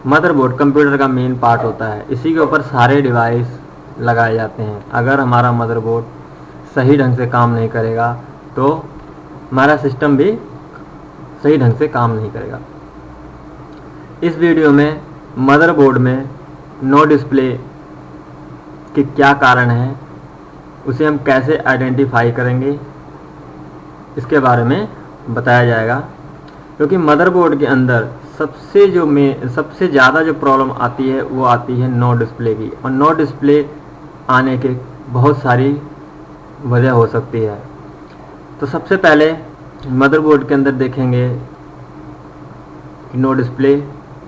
Motherboard computer का main part होता है, इसी के ऊपर सारे डिवाइस लगाए जाते हैं। अगर हमारा मदरबोर्ड सही ढंग से काम नहीं करेगा तो हमारा सिस्टम भी सही ढंग से काम नहीं करेगा। इस वीडियो में मदरबोर्ड में नो डिस्प्ले के क्या कारण हैं, उसे हम कैसे आइडेंटिफाई करेंगे, इसके बारे में बताया जाएगा। क्योंकि मदरबोर्ड के अंदर सबसे ज़्यादा जो प्रॉब्लम आती है वो आती है नो डिस्प्ले की, और नो डिस्प्ले आने के बहुत सारी वजह हो सकती है। तो सबसे पहले मदरबोर्ड के अंदर देखेंगे कि नो डिस्प्ले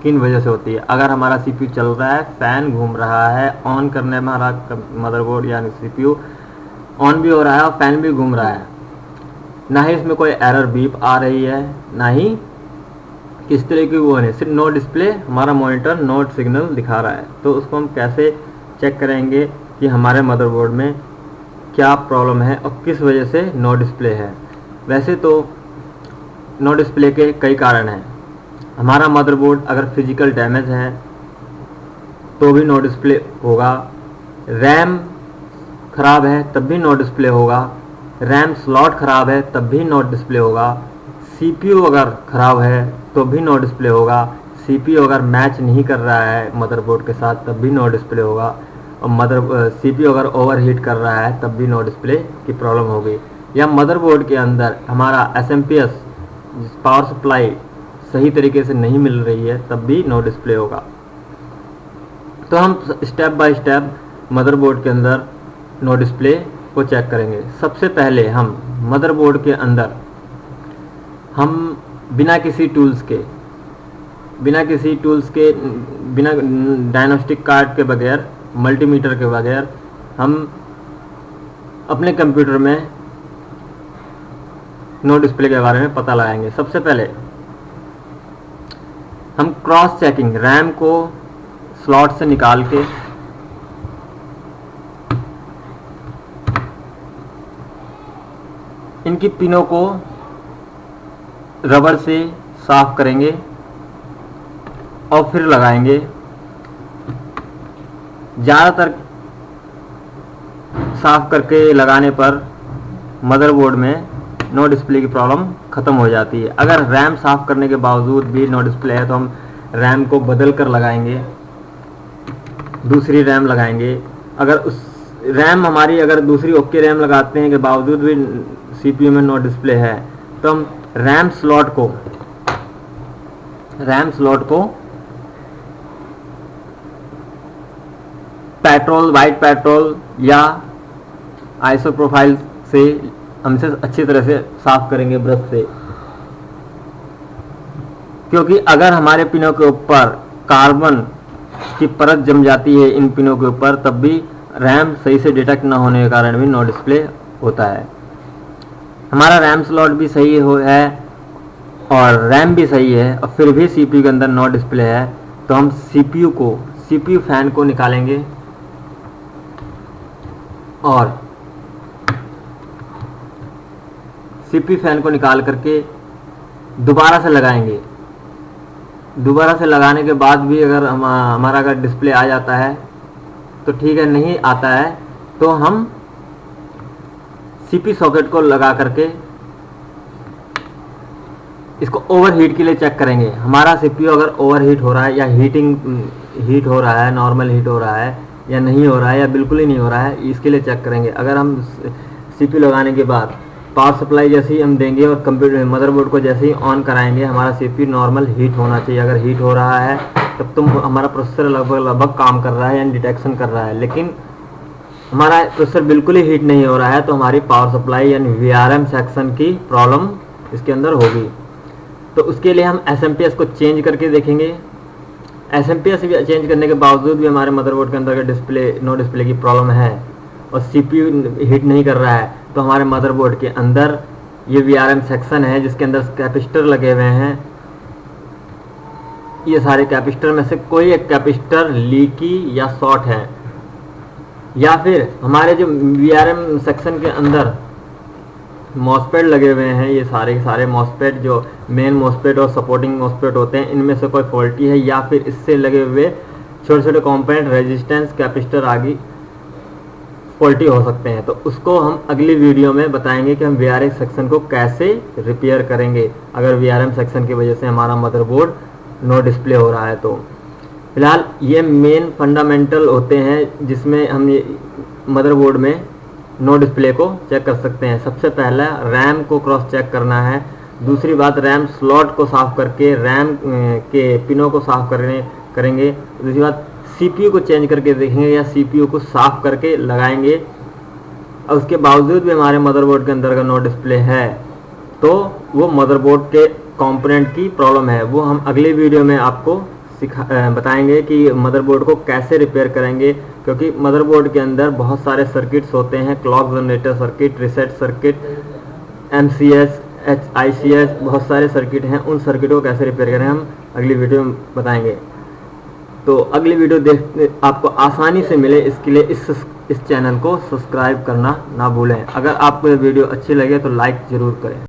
किन वजह से होती है। अगर हमारा सीपीयू चल रहा है, फैन घूम रहा है, ऑन करने में हमारा मदरबोर्ड यानी सीपीयू ऑन भी हो रहा है और फैन भी घूम रहा है, ना ही इसमें कोई एरर बीप आ रही है, ना ही किस तरह की वो है, सिर्फ नो डिस्प्ले हमारा मॉनिटर नोट सिग्नल दिखा रहा है, तो उसको हम कैसे चेक करेंगे कि हमारे मदरबोर्ड में क्या प्रॉब्लम है और किस वजह से नो डिस्प्ले है। वैसे तो नो डिस्प्ले के कई कारण हैं। हमारा मदरबोर्ड अगर फिजिकल डैमेज है तो भी नो डिस्प्ले होगा, रैम खराब है तब भी नो डिस्प्ले होगा, रैम स्लॉट खराब है तब भी नो डिस्प्ले होगा, सीपीयू अगर खराब है तो भी नो डिस्प्ले होगा, सीपीयू अगर मैच नहीं कर रहा है मदरबोर्ड के साथ तब भी नो डिस्प्ले होगा, और सीपीयू अगर ओवरहीट कर रहा है तब भी नो डिस्प्ले की प्रॉब्लम होगी, या मदरबोर्ड के अंदर हमारा एसएमपीएस पावर सप्लाई सही तरीके से नहीं मिल रही है तब भी नो डिस्प्ले होगा। तो हम स्टेप बाय स्टेप मदरबोर्ड के अंदर नो डिस्प्ले को चेक करेंगे। सबसे पहले हम मदरबोर्ड के अंदर हम बिना किसी टूल्स के बिना डायग्नोस्टिक कार्ड के बगैर, मल्टीमीटर के बगैर हम अपने कंप्यूटर में नो डिस्प्ले के बारे में पता लगाएंगे। सबसे पहले हम क्रॉस चेकिंग रैम को स्लॉट से निकाल के इनकी पिनों को रबर से साफ करेंगे और फिर लगाएंगे। ज़्यादातर साफ करके लगाने पर मदरबोर्ड में नो डिस्प्ले की प्रॉब्लम ख़त्म हो जाती है। अगर रैम साफ करने के बावजूद भी नो डिस्प्ले है तो हम रैम को बदल कर लगाएंगे, दूसरी रैम लगाएंगे। अगर उस रैम हमारी अगर दूसरी ओके रैम लगाते हैं के बावजूद भी सीपीयू में नो डिस्प्ले है तो हम रैम स्लॉट को वाइट पेट्रोल या आइसोप्रोफाइल से हमसे अच्छी तरह से साफ करेंगे ब्रश से, क्योंकि अगर हमारे पिनों के ऊपर कार्बन की परत जम जाती है इन पिनों के ऊपर तब भी रैम सही से डिटेक्ट ना होने के कारण भी नो डिस्प्ले होता है। हमारा रैम स्लॉट भी सही है और रैम भी सही है और फिर भी सीपीयू के अंदर नो डिस्प्ले है तो हम सीपीयू फैन को निकालेंगे और सीपीयू फैन को निकाल करके दोबारा से लगाएंगे। दोबारा से लगाने के बाद भी अगर हमारा अगर डिस्प्ले आ जाता है तो ठीक है, नहीं आता है तो हम सीपीयू सॉकेट को लगा करके इसको ओवरहीट के लिए चेक करेंगे। हमारा सीपीयू अगर ओवरहीट हो रहा है या हीट हो रहा है, नॉर्मल हीट हो रहा है या नहीं हो रहा है या बिल्कुल ही नहीं हो रहा है, इसके लिए चेक करेंगे। अगर हम सीपीयू लगाने के बाद पावर सप्लाई जैसे ही हम देंगे और कंप्यूटर मदरबोर्ड को जैसे ही ऑन कराएंगे हमारा सीपीयू नॉर्मल हीट होना चाहिए। अगर हीट हो रहा है तब तो हमारा प्रोसेसर लगभग काम कर रहा है यानी डिटेक्शन कर रहा है, लेकिन हमारा प्रोसेसर बिल्कुल ही हीट नहीं हो रहा है तो हमारी पावर सप्लाई यानी वीआरएम सेक्शन की प्रॉब्लम इसके अंदर होगी। तो उसके लिए हम एसएमपीएस को चेंज करके देखेंगे। एसएमपीएस चेंज करने के बावजूद भी हमारे मदरबोर्ड के अंदर नो डिस्प्ले की प्रॉब्लम है और सीपीयू हीट नहीं कर रहा है तो हमारे मदरबोर्ड के अंदर ये वीआरएम सेक्शन है जिसके अंदर कैपेसिटर लगे हुए हैं। ये सारे कैपेसिटर में से कोई एक कैपेसिटर लीकी या शॉर्ट है, या फिर हमारे जो वीआरएम सेक्शन के अंदर मॉसफेट लगे हुए हैं, ये सारे के सारे मॉसफेट जो मेन मॉसफेट और सपोर्टिंग मॉसफेट होते हैं, इनमें से कोई फॉल्टी है या फिर इससे लगे हुए छोटे छोटे कंपोनेंट रेजिस्टेंस कैपेसिटर आदि फॉल्टी हो सकते हैं। तो उसको हम अगली वीडियो में बताएंगे कि हम VRM सेक्शन को कैसे रिपेयर करेंगे अगर VRM सेक्शन की वजह से हमारा मदरबोर्ड नो डिस्प्ले हो रहा है। तो फिलहाल ये मेन फंडामेंटल होते हैं जिसमें हम ये मदरबोर्ड में नो डिस्प्ले को चेक कर सकते हैं। सबसे पहला रैम को क्रॉस चेक करना है, दूसरी बात रैम स्लॉट को साफ करके रैम के पिनों को साफ करेंगे, दूसरी बात CPU को चेंज करके देखेंगे या CPU को साफ करके लगाएंगे। और उसके बावजूद भी हमारे मदरबोर्ड के अंदर का नो डिस्प्ले है तो वो मदरबोर्ड के कंपोनेंट की प्रॉब्लम है। वो हम अगली वीडियो में आपको बताएंगे कि मदरबोर्ड को कैसे रिपेयर करेंगे, क्योंकि मदरबोर्ड के अंदर बहुत सारे सर्किट्स होते हैं, clock generator circuit, reset circuit, MCS, ICS, बहुत सारे सर्किट हैं। उन सर्किटों को कैसे रिपेयर करें हम अगली वीडियो में बताएंगे। तो अगली वीडियो आपको आसानी से मिले इसके लिए इस चैनल को सब्सक्राइब करना ना भूलें। अगर आपको ये वीडियो अच्छी लगे तो लाइक ज़रूर करें।